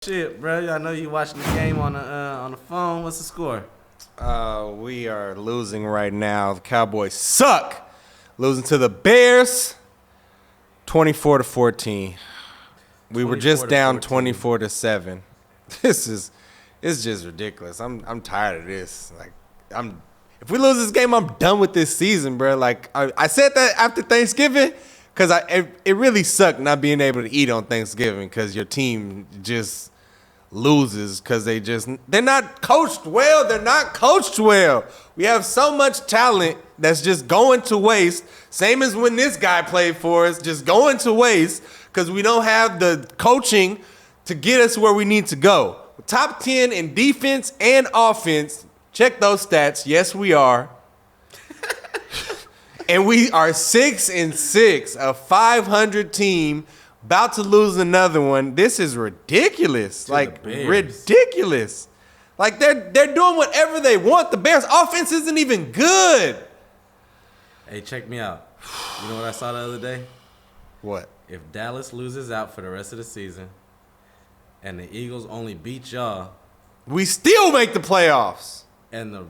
Shit, bro. I know you watching the game on the phone. What's the score? We are losing right now. The Cowboys suck. Losing to the Bears, 24-14. We were just down 24-7. It's just ridiculous. I'm tired of this. If we lose this game, I'm done with this season, bro. Like I said that after Thanksgiving, because it really sucked not being able to eat on Thanksgiving because your team just loses because they're not coached well. They're not coached well. We have so much talent that's just going to waste. Same as when this guy played for us, just going to waste because we don't have the coaching to get us where we need to go. Top 10 in defense and offense. Check those stats. Yes, we are. And we are 6-6, a 500 team, about to lose another one. This is ridiculous. Ridiculous. Like they're doing whatever they want. The Bears' offense isn't even good. Hey, check me out. You know what I saw the other day? What? If Dallas loses out for the rest of the season and the Eagles only beat y'all, we still make the playoffs. And the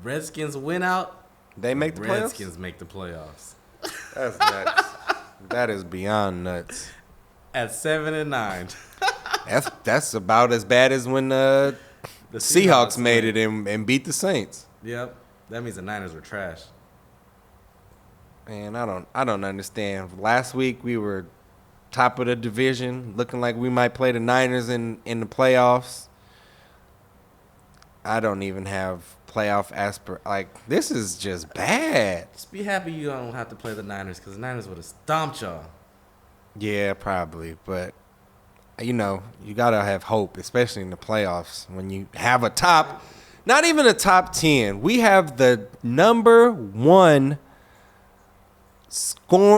Redskins win out, they make the playoffs? Redskins make the playoffs. That's nuts. That is beyond nuts. At 7-9. That's about as bad as when the Seahawks made it and beat the Saints. Yep. That means the Niners were trash. Man, I don't understand. Last week we were top of the division, looking like we might play the Niners in the playoffs. I don't even have playoff this is just bad. Just be happy you don't have to play the Niners because the Niners would have stomped y'all. Yeah, probably. But, you got to have hope, especially in the playoffs. When you have not even a top 10. We have the number one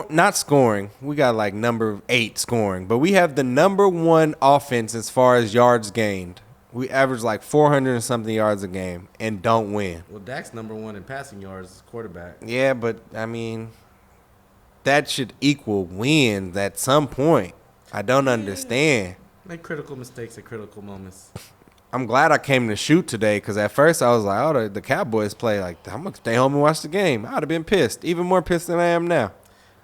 not scoring. We got like number 8 scoring. But we have the number one offense as far as yards gained. We average like 400 and something yards a game and don't win. Well, Dak's number one in passing yards as quarterback. Yeah, but, that should equal wins at some point. I don't understand. Make critical mistakes at critical moments. I'm glad I came to shoot today because at first I was like, oh, the Cowboys play. Like, I'm going to stay home and watch the game. I would have been pissed. Even more pissed than I am now.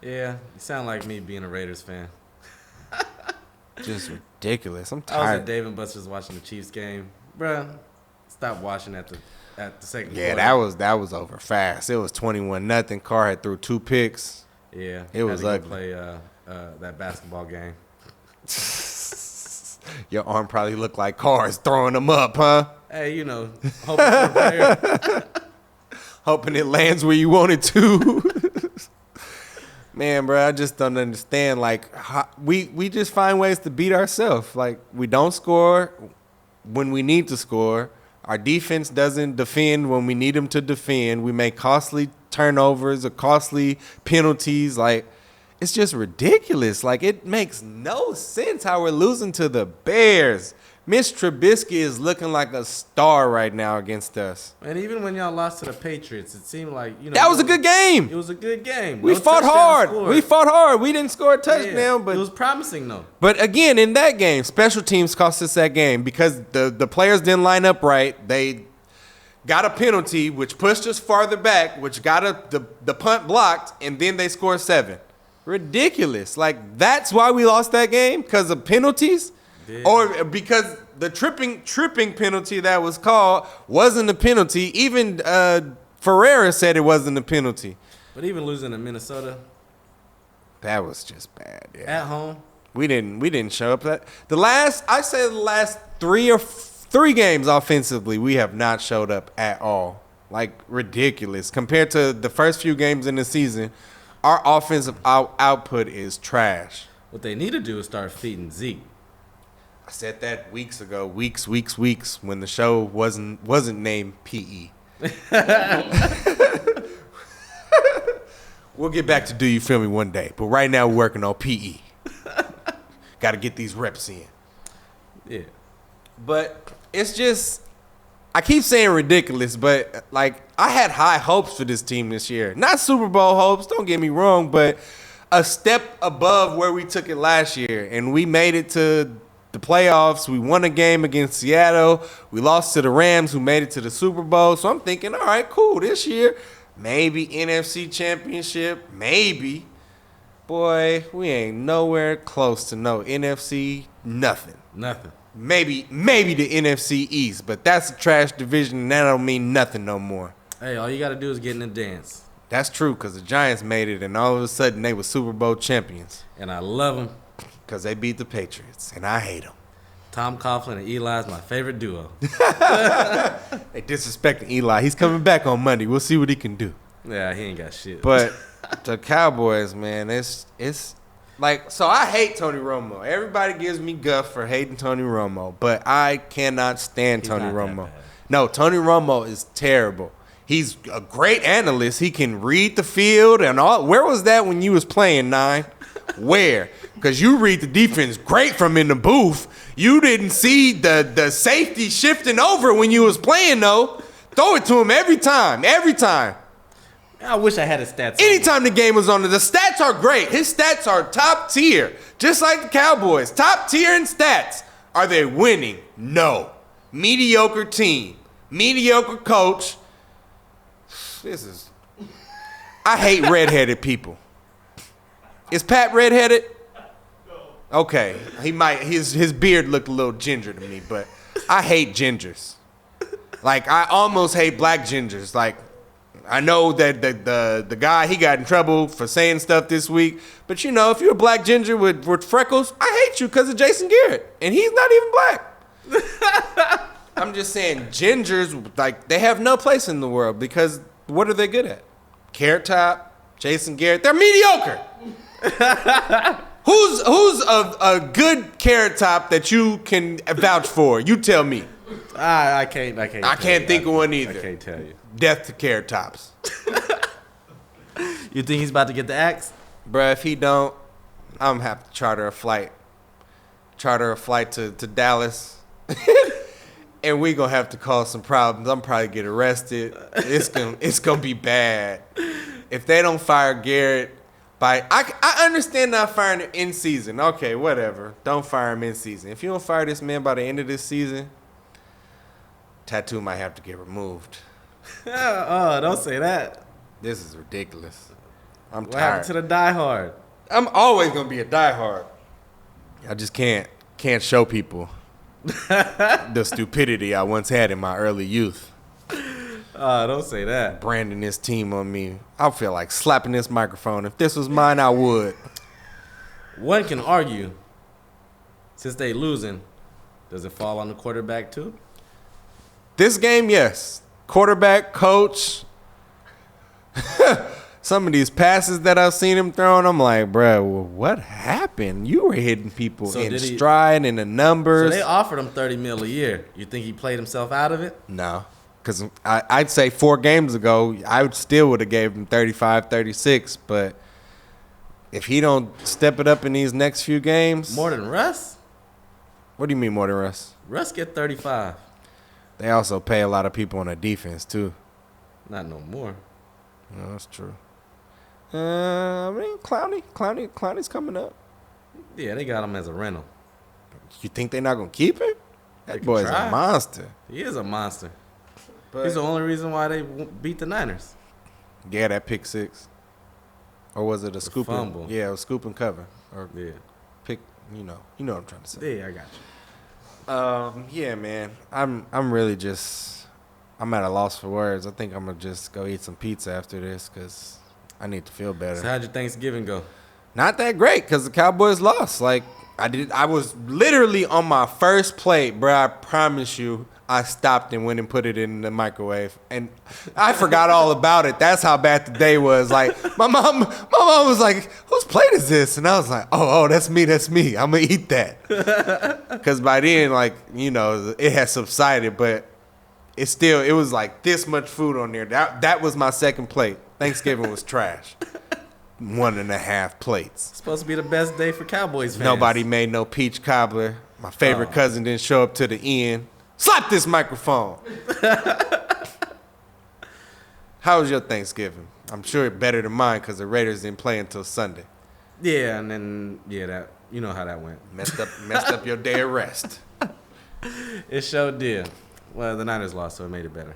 Yeah, you sound like me being a Raiders fan. Just ridiculous. I'm I was tired. at Dave and Buster's watching the Chiefs game. Bruh, stop watching at the second quarter. Yeah, that was over fast. It was 21-0. Carr had threw 2 picks. Yeah. It was ugly. Play that basketball game. Your arm probably looked like Carr's throwing them up, huh? Hey, hoping for a player. Hoping it lands where you want it to. Man, bro, I just don't understand. Like, we just find ways to beat ourselves. Like, we don't score when we need to score. Our defense doesn't defend when we need them to defend. We make costly turnovers or costly penalties. Like, it's just ridiculous. Like, it makes no sense how we're losing to the Bears. Mitch Trubisky is looking like a star right now against us. And even when y'all lost to the Patriots, it seemed like, that was a good game. It was a good game. We fought hard. We didn't score a touchdown, but it was promising though. But again, in that game, special teams cost us that game because the players didn't line up right. They got a penalty, which pushed us farther back, which got the punt blocked, and then they scored 7. Ridiculous. Like, that's why we lost that game, because of penalties? Yeah. Or because the tripping penalty that was called wasn't a penalty. Even Ferreira said it wasn't a penalty. But even losing to Minnesota, that was just bad. Yeah. At home, we didn't show up. The last 3 games offensively, we have not showed up at all. Like, ridiculous compared to the first few games in the season. Our offensive output is trash. What they need to do is start feeding Zeke. I said that weeks ago, weeks, when the show wasn't named PE. We'll get back to Do You Feel Me one day, but right now we're working on PE. Got to get these reps in. Yeah. But it's just, I keep saying ridiculous, but like, I had high hopes for this team this year. Not Super Bowl hopes, don't get me wrong, but a step above where we took it last year, and we made it to the playoffs. We won a game against Seattle. We lost to the Rams, who made it to the Super Bowl. So I'm thinking, all right, cool. This year, maybe NFC Championship, maybe. Boy, we ain't nowhere close to no NFC, nothing. Nothing. Maybe the NFC East, but that's a trash division, and that don't mean nothing no more. Hey, all you got to do is get in the dance. That's true, because the Giants made it, and all of a sudden they were Super Bowl champions. And I love them. Because they beat the Patriots, and I hate them. Tom Coughlin and Eli is my favorite duo. They disrespecting Eli. He's coming back on Monday. We'll see what he can do. Yeah, he ain't got shit. But the Cowboys, man, it's like, so I hate Tony Romo. Everybody gives me guff for hating Tony Romo, but I cannot stand Tony Romo. No, Tony Romo is terrible. He's a great analyst. He can read the field and all. Where was that when you was playing, Nine? Where? Because you read the defense great from in the booth. You didn't see the safety shifting over when you was playing, though. Throw it to him every time. Every time. I wish I had his stats. Anytime the game was on, the stats are great. His stats are top tier, just like the Cowboys. Top tier in stats. Are they winning? No. Mediocre team. Mediocre coach. I hate redheaded people. Is Pat redheaded? No. Okay. He might. His beard looked a little ginger to me, but I hate gingers. Like, I almost hate black gingers. Like, I know that the guy, he got in trouble for saying stuff this week. But, you know, if you're a black ginger with freckles, I hate you because of Jason Garrett. And he's not even black. I'm just saying, gingers, like, they have no place in the world because what are they good at? Carrot Top, Jason Garrett, they're mediocre. Who's a good Carrot Top that you can vouch for? You tell me. I can't think of one either. I can't tell you. Death to Carrot Tops. You think he's about to get the axe? Bruh, if he don't, I'm gonna have to charter a flight to Dallas. And we gonna have to cause some problems. I'm probably get arrested. It's gonna be bad. If they don't fire Garrett I understand not firing him in season. Okay, whatever. Don't fire him in season. If you don't fire this man by the end of this season, tattoo might have to get removed. Oh, don't say that. This is ridiculous. I'm what tired. What happened to the diehard? I'm always gonna be a diehard. I just can't show people the stupidity I once had in my early youth. Don't say that. Branding this team on me. I feel like slapping this microphone. If this was mine, I would. One can argue, since they losing, does it fall on the quarterback too? This game, yes. Quarterback, coach. Some of these passes that I've seen him throwing, I'm like, bro, what happened? You were hitting people in stride and the numbers. So they offered him $30 million a year. You think he played himself out of it? No. Because I'd say 4 games ago, I still would have gave him 35, 36. But if he don't step it up in these next few games. More than Russ? What do you mean more than Russ? Russ get 35. They also pay a lot of people on their defense, too. Not no more. No, that's true. I mean, Clowney's coming up. Yeah, they got him as a rental. You think they're not going to keep him? That boy's a monster. He is a monster. But he's the only reason why they beat the Niners. Yeah, that pick six. Or was it a scoop fumble? Yeah, it was scoop and cover. Or yeah. Pick, you know what I'm trying to say. Yeah, I got you. Yeah, man. I'm really just, I'm at a loss for words. I think I'm going to just go eat some pizza after this because I need to feel better. So how'd your Thanksgiving go? Not that great because the Cowboys lost. Like, I was literally on my first plate, bro. I promise you. I stopped and went and put it in the microwave, and I forgot all about it. That's how bad the day was. Like my mom was like, "Whose plate is this?" And I was like, "Oh, that's me. I'm gonna eat that." Because by then, like, you know, it had subsided, but it was like this much food on there. That was my second plate. Thanksgiving was trash. 1.5 plates. It's supposed to be the best day for Cowboys fans. Nobody made no peach cobbler. My favorite cousin didn't show up to the end. Slap this microphone. How was your Thanksgiving? I'm sure it's better than mine because the Raiders didn't play until Sunday. Yeah, and then You know how that went. Messed up your day of rest. It sure did. Well, the Niners lost, so it made it better.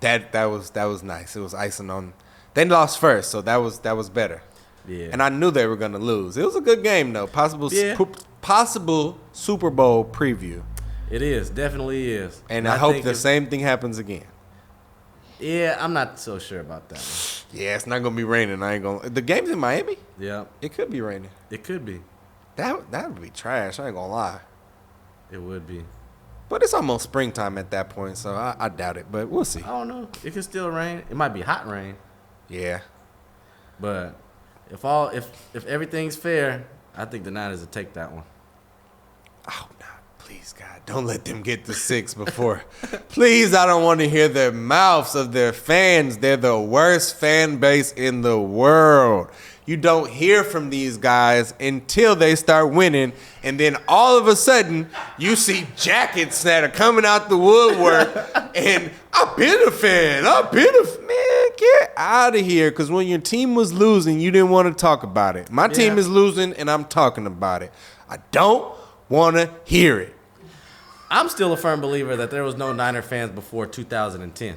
That was nice. It was icing on. They lost first, so that was better. Yeah. And I knew they were gonna lose. It was a good game though. Possible Super Bowl preview. It is, definitely is. And I hope the same thing happens again. Yeah, I'm not so sure about that one. Yeah, it's not gonna be raining. I ain't gonna. The game's in Miami. Yeah, It could be raining. it could be. That would be trash. I ain't gonna lie. It would be. But it's almost springtime at that point, so I doubt it. But we'll see. I don't know. It could still rain. It might be hot rain. Yeah. But if everything's fair, I think the Niners will take that one. Oh no! Please, God, don't let them get to 6 before. Please, I don't want to hear their mouths of their fans. They're the worst fan base in the world. You don't hear from these guys until they start winning, and then all of a sudden, you see jackets that are coming out the woodwork, and I've been a fan. Man, get out of here, because when your team was losing, you didn't want to talk about it. My team is losing, and I'm talking about it. I don't want to hear it. I'm still a firm believer that there was no Niner fans before 2010.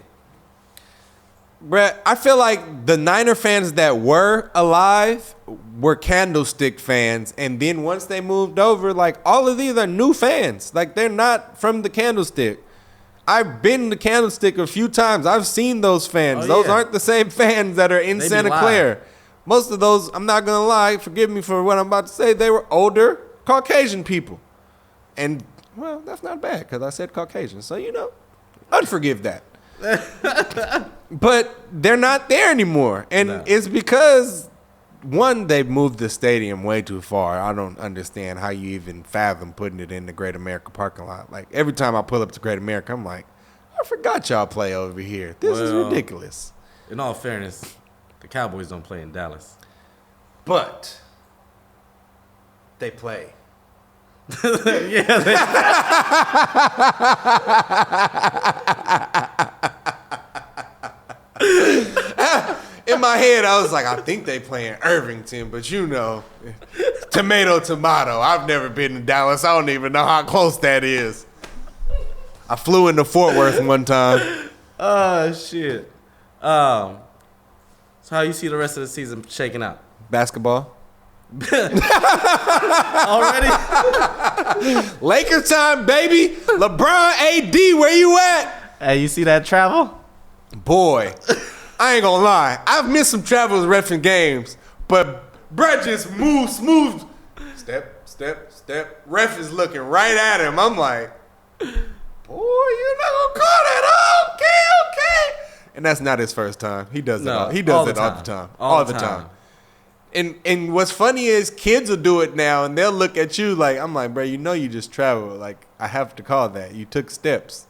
Brett, I feel like the Niner fans that were alive were Candlestick fans, and then once they moved over, like, all of these are new fans. Like, they're not from the Candlestick. I've been to Candlestick a few times. I've seen those fans. Those aren't the same fans that are in Santa Clara. Most of those, I'm not going to lie, forgive me for what I'm about to say, they were older Caucasian people. And, well, that's not bad because I said Caucasian. So, unforgive that. But they're not there anymore. And it's because, one, they've moved the stadium way too far. I don't understand how you even fathom putting it in the Great America parking lot. Like, every time I pull up to Great America, I'm like, I forgot y'all play over here. This is ridiculous. In all fairness, the Cowboys don't play in Dallas. But they play. Yeah, in my head, I was like, I think they play in Irvington, but tomato. I've never been to Dallas. I don't even know how close that is. I flew into Fort Worth one time. Oh, shit. So how you see the rest of the season shaking out? Basketball. Already? Lakers time, baby. LeBron, AD, where you at? Hey, you see that travel? Boy, I ain't gonna lie. I've missed some travels reffing games, but Brett just moves smooth. Step. Ref is looking right at him. I'm like, boy, you're not gonna call that. Okay. And that's not his first time. He does it all the time. All the time. And what's funny is kids will do it now, and they'll look at you like, I'm like, bro, you just traveled. Like, I have to call that. You took steps.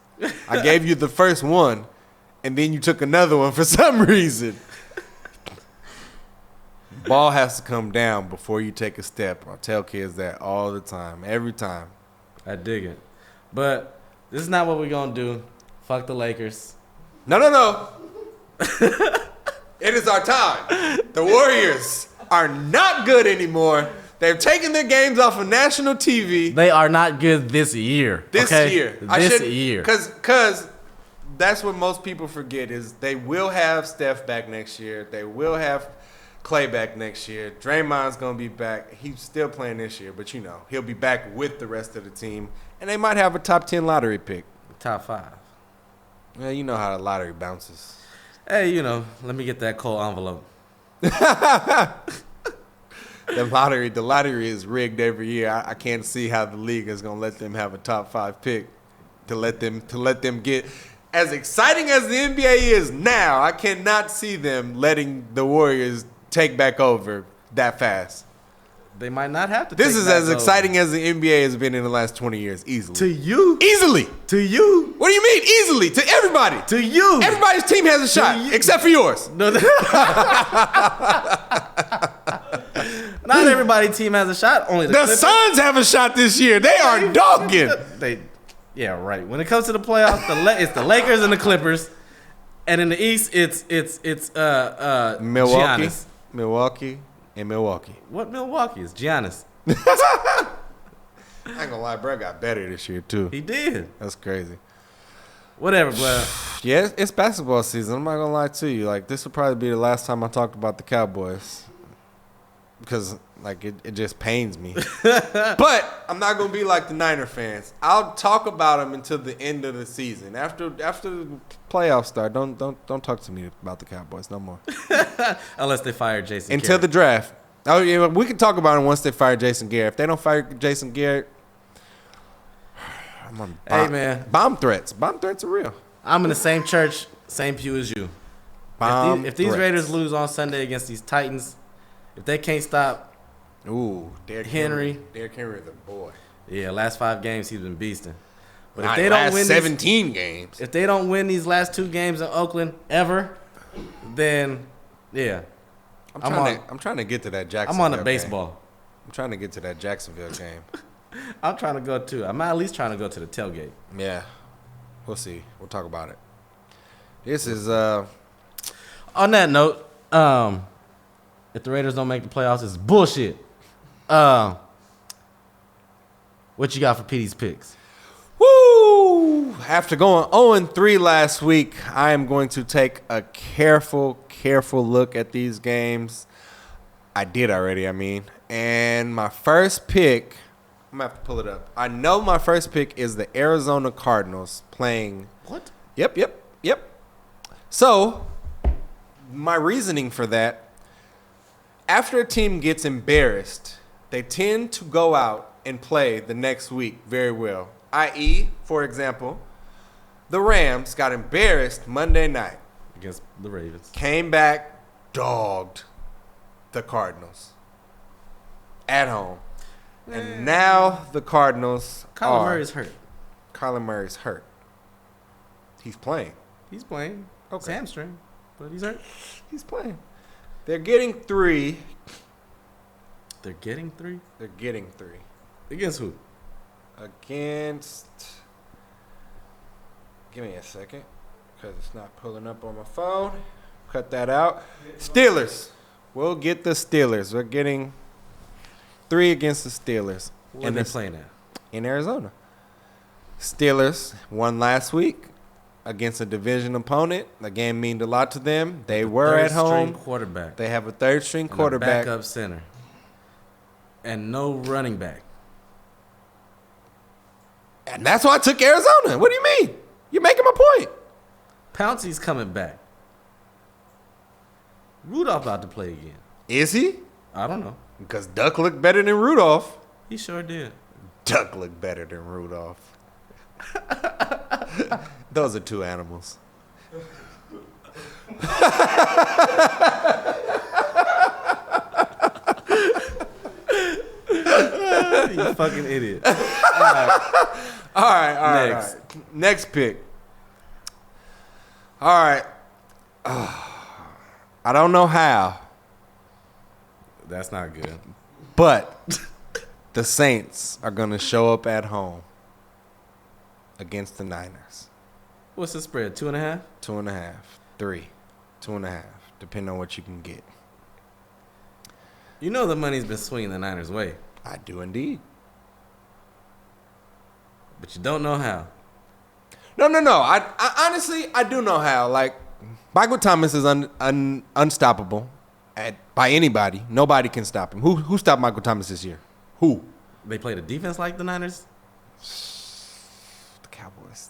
I gave you the first one, and then you took another one for some reason. Ball has to come down before you take a step. I tell kids that all the time, every time. I dig it. But this is not what we're going to do. Fuck the Lakers. No. It is our time. The Warriors are not good anymore. They've taken their games off of national TV. They are not good this year. This year. Year. Because that's what most people forget is they will have Steph back next year. They will have Clay back next year. Draymond's going to be back. He's still playing this year, but he'll be back with the rest of the team. And they might have a top 10 lottery pick. Top 5. Yeah, you know how the lottery bounces. Hey, let me get that cold envelope. The lottery is rigged every year. I can't see how the league is gonna let them have a top 5 pick to let them get as exciting as the NBA is now. I cannot see them letting the Warriors take back over that fast. They might not have to. This is as exciting as the NBA has been in the last 20 years, easily. To you? Easily. To you? What do you mean easily? To everybody. To you? Everybody's team has a shot, except for yours. No. Not everybody's team has a shot. Only the Clippers. Suns have a shot this year. They are dogging. Yeah, right. When it comes to the playoffs, it's the Lakers and the Clippers, and in the East, it's Milwaukee, Giannis. Milwaukee, and Milwaukee. What Milwaukee is Giannis? I ain't gonna lie, bro got better this year, too. He did. That's crazy. Whatever, bro. Yeah, it's basketball season. I'm not gonna lie to you. Like, this will probably be the last time I talked about the Cowboys. Because, like, it just pains me. But I'm not gonna be like the Niner fans. I'll talk about them until the end of the season. After the playoffs start, don't talk to me about the Cowboys no more. Unless they fire Jason Until Garrett. the draft. Oh yeah, we can talk about it once they fire Jason Garrett. If they don't fire Jason Garrett, I'm on Hey, man. Bomb threats. Bomb threats are real. I'm in the same church, same pew as you. If these Raiders lose on Sunday against these Titans, if they can't stop Derrick Henry. Derrick Henry is a boy. Yeah, last 5 games he's been beasting. But Not if they don't win 17 games. if they don't win these last 2 games in Oakland ever, then yeah. I'm trying to get to that Jacksonville. I'm on the game. baseball. I'm trying to get to that Jacksonville game. I'm trying to go too. I'm at least trying to go to the tailgate. Yeah. We'll see. We'll talk about it. This is On that note, if the Raiders don't make the playoffs, it's bullshit. What you got for PD's picks? woo! After going 0-3 last week, I am going to take a careful look at these games. I did already, And my first pick, I'm going to have to pull it up. I know my first pick is the Arizona Cardinals playing. What? Yep. So, my reasoning for that, after a team gets embarrassed, they tend to go out and play the next week very well. I.e., for example, the Rams got embarrassed Monday night. Against the Ravens. Came back, dogged the Cardinals at home. And now the Cardinals Kyler Murray's hurt. Kyler Murray's hurt. He's playing. He's playing. Okay. It's hamstring, but he's hurt. He's playing. They're getting 3. They're getting 3? They're getting 3. Against who? Against. Give me a second, because it's not pulling up on my phone. Cut that out. Steelers. We'll get the Steelers. We're getting 3 against the Steelers. Where are they playing at? In Arizona. Steelers won last week against a division opponent. The game meant a lot to them. They were at home. Third-string quarterback. They have a third-string And quarterback. a backup center. And no running back. And that's why I took Arizona. What do you mean? You're making my point. Pouncey's coming back. Rudolph about to play again. Is he? I don't know. Because Duck looked better than Rudolph. He sure did. Duck looked better than Rudolph. Those are 2 animals. You fucking idiot. All right. Next pick. All right. I don't know how, That's not good. but the Saints are going to show up at home against the Niners. What's the spread? 2.5? 2.5, 3, 2.5, depending on what you can get. You know the money's been swinging the Niners' way, I do indeed. but you don't know how. No. I honestly, I do know how. Like, Michael Thomas is unstoppable by anybody. Nobody can stop him. Who stopped Michael Thomas this year? Who? They played a defense like the Niners? The Cowboys.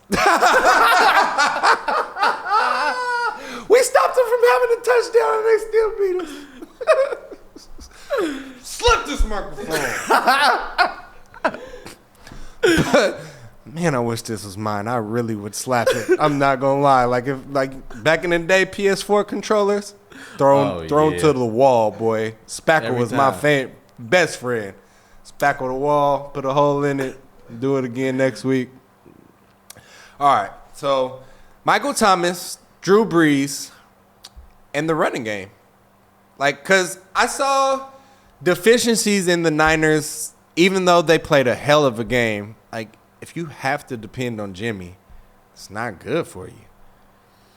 We stopped them from having a touchdown and they still beat us. Slip this microphone. Man, I wish this was mine. I really would slap it. I'm not gonna lie. Like back in the day, PS4 controllers thrown to the wall, boy. Spackle Every was my time. best friend. Spackle the wall, put a hole in it, do it again next week. All right, so Michael Thomas, Drew Brees, and the running game. Like, cause I saw deficiencies in the Niners, even though they played a hell of a game. Like, if you have to depend on Jimmy, it's not good for you.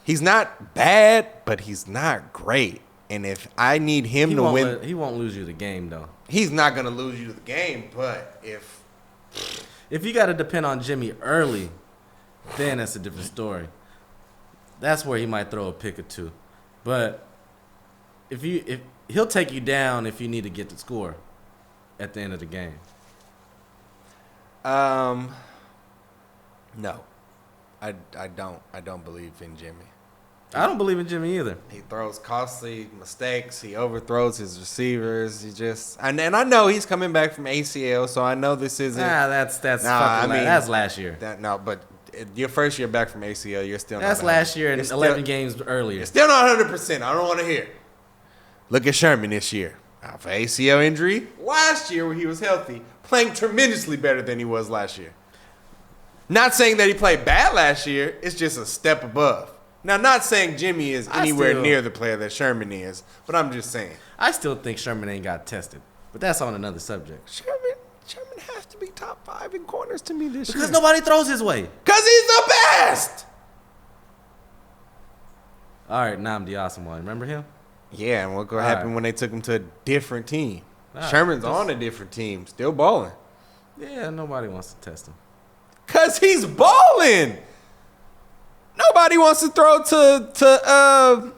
He's not bad, but he's not great. And if I need him to win, he won't lose you the game though. He's not gonna lose you the game. But if you got to depend on Jimmy early, then that's a different story. That's where he might throw a pick or two. But if he'll take you down if you need to get the score at the end of the game. No, I don't believe in Jimmy. I don't believe in Jimmy either. He throws costly mistakes. He overthrows his receivers. He just and I know he's coming back from ACL, so I know this isn't. That's that's last year. But your first year back from ACL, you're still. That's not last year and 11 games earlier. You're still not 100%. I don't want to hear. Look at Sherman this year. Out for ACL injury. Last year when he was healthy, playing tremendously better than he was last year. Not saying that he played bad last year. It's just a step above. Now, not saying Jimmy is anywhere near the player that Sherman is, but I'm just saying. I still think Sherman ain't got tested, but that's on another subject. Sherman has to be top 5 in corners to me this year. Because nobody throws his way. Because he's the best! All right, Nnamdi Asomugha. Remember him? Yeah, and what going to happen when they took him to a different team? Sherman's on a different team, still balling. Yeah, nobody wants to test him. Because he's balling! Nobody wants to throw to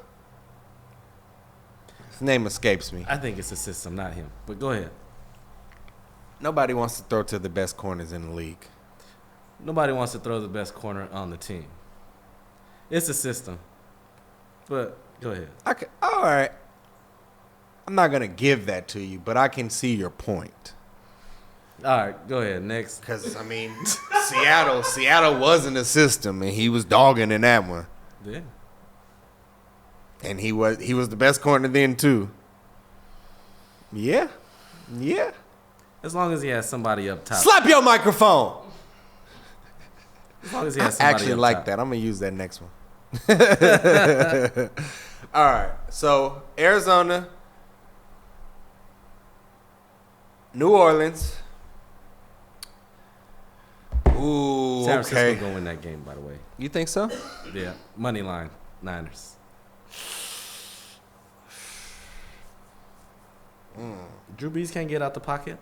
his name escapes me. I think it's the system, not him. But go ahead. Nobody wants to throw to the best corners in the league. Nobody wants to throw the best corner on the team. It's a system. But go ahead. All right. I'm not going to give that to you, but I can see your point. All right, go ahead. Next. Because, I mean, Seattle wasn't a system, and he was dogging in that one. Yeah. And he was the best corner then, too. Yeah. Yeah. As long as he has somebody up top. Slap your microphone. As long as he has somebody actually up like top. that. I'm going to use that next one. All right. So, Arizona, New Orleans. Ooh, San Francisco gonna win that game, by the way. You think so? Yeah, money line, Niners. Drew Brees can't get out the pocket.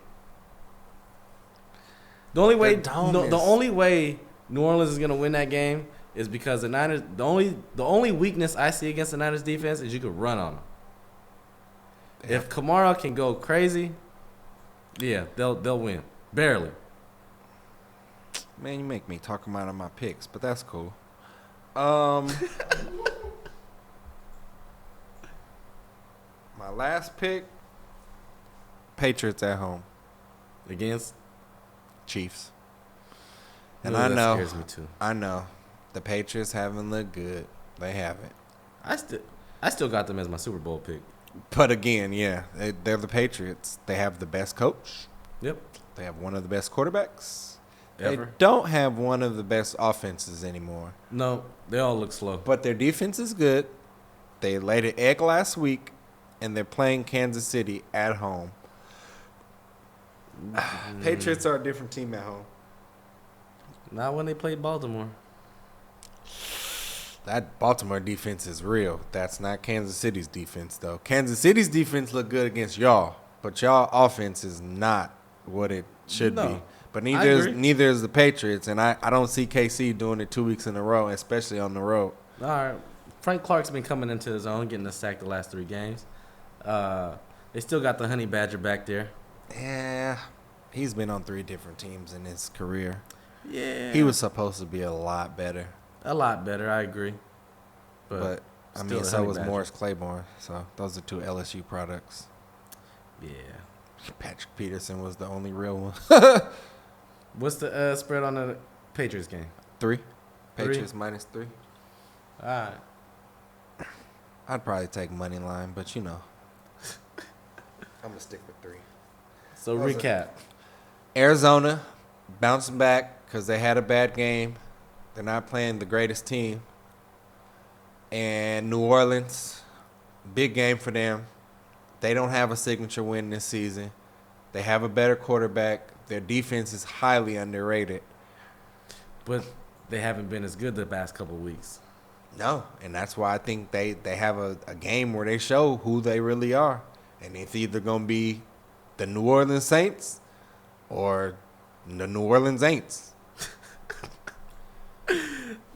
The only way, the only way New Orleans is gonna win that game is because the Niners. The only weakness I see against the Niners defense is you could run on them. Yeah. If Kamara can go crazy, yeah, they'll win barely. Man, you make me talk about my picks, but that's cool. My last pick, Patriots at home. Against Chiefs. And I know, scares me too. I know. The Patriots haven't looked good. They haven't. I still got them as my Super Bowl pick. But again, yeah, they're the Patriots. They have the best coach. Yep. They have one of the best quarterbacks. Ever. They don't have one of the best offenses anymore. No, they all look slow. But their defense is good. They laid an egg last week, and they're playing Kansas City at home. Patriots are a different team at home. Not when they played Baltimore. That Baltimore defense is real. That's not Kansas City's defense, though. Kansas City's defense look good against y'all, but y'all offense is not what it should be. But neither is the Patriots, and I don't see KC doing it 2 weeks in a row, especially on the road. All right. Frank Clark's been coming into his own, getting a sack the last 3 games. They still got the Honey Badger back there. Yeah, he's been on 3 different teams in his career. Yeah. He was supposed to be a lot better. A lot better, I agree. But I mean, so was Morris Claiborne. So those are 2 LSU products. Yeah. Patrick Peterson was the only real one. What's the spread on the Patriots game? 3. Patriots -3. All right. I'd probably take money line, but you know. I'm going to stick with 3. So recap. Arizona bouncing back because they had a bad game. They're not playing the greatest team. And New Orleans, big game for them. They don't have a signature win this season. They have a better quarterback. Their defense is highly underrated. But they haven't been as good the past couple of weeks. No, and that's why I think they have a game where they show who they really are. And it's either going to be the New Orleans Saints or the New Orleans Aints.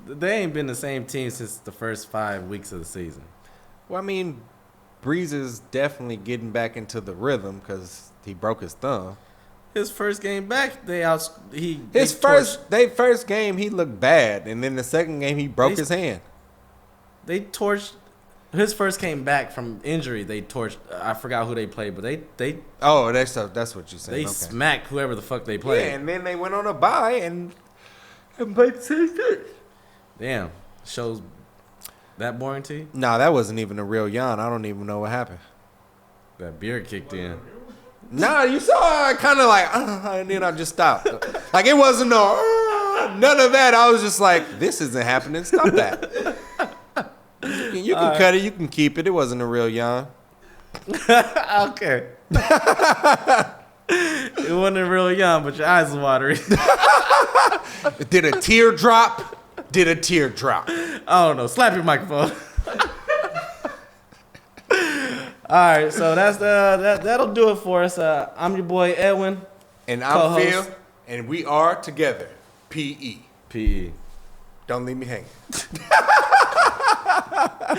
They ain't been the same team since the first 5 weeks of the season. Well, I mean, Breeze is definitely getting back into the rhythm because he broke his thumb. His first game back, first game he looked bad, and then the second game he broke his hand. They torched. His first came back from injury. They torched. I forgot who they played, but they. Oh, that's what you said. They smacked whoever the fuck they played. Yeah, and then they went on a bye and played the same thing. Damn, shows that boring to you? Nah, that wasn't even a real yawn. I don't even know what happened. That beer kicked in. Nah, you saw it kind of like, and then I just stopped. Like it wasn't none of that. I was just like, this isn't happening. Stop that. You can cut it. You can keep it. It wasn't a real yawn. Okay. It wasn't a real yawn, but your eyes was watery. Did a tear drop? Did a tear drop? I don't know. Slap your microphone. All right, so that'll do it for us. I'm your boy Edwin, and I'm Phil, and we are together. PE. PE. Don't leave me hanging.